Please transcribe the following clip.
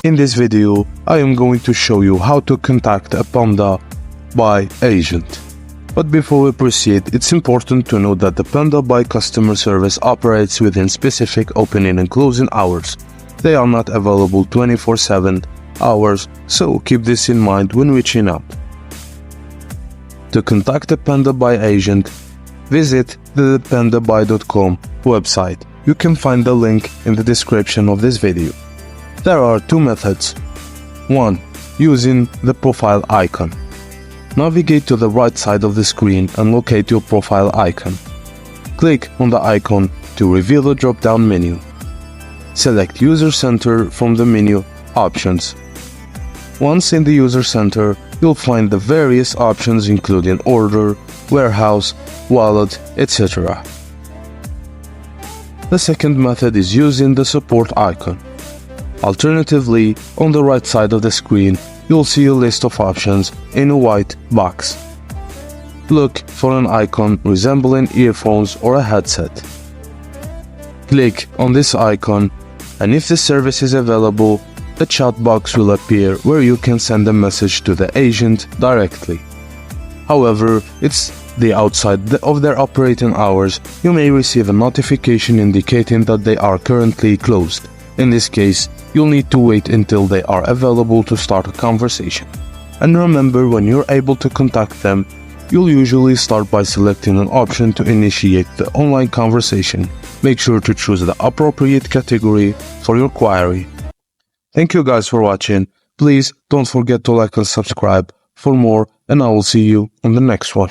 In this video, I am going to show you how to contact a Pandabuy agent. But before we proceed, it's important to note that the Pandabuy customer service operates within specific opening and closing hours. They are not available 24/7 hours, so keep this in mind when reaching out. To contact a Pandabuy agent, visit the pandabuy.com website. You can find the link in the description of this video. There are two methods. 1. Using the profile icon. Navigate to the right side of the screen and locate your profile icon. Click on the icon to reveal the drop-down menu. Select User Center from the menu options. Once in the User Center, you'll find the various options including Order, Warehouse, Wallet, etc. The second method is using the Support icon. Alternatively, on the right side of the screen, you'll see a list of options in a white box. Look for an icon resembling earphones or a headset. Click on this icon, and if the service is available, a chat box will appear where you can send a message to the agent directly. However, it's outside of their operating hours, you may receive a notification indicating that they are currently closed. In this case, you'll need to wait until they are available to start a conversation. And remember, when you're able to contact them, you'll usually start by selecting an option to initiate the online conversation. Make sure to choose the appropriate category for your query. Thank you guys for watching. Please don't forget to like and subscribe for more, and I will see you on the next one.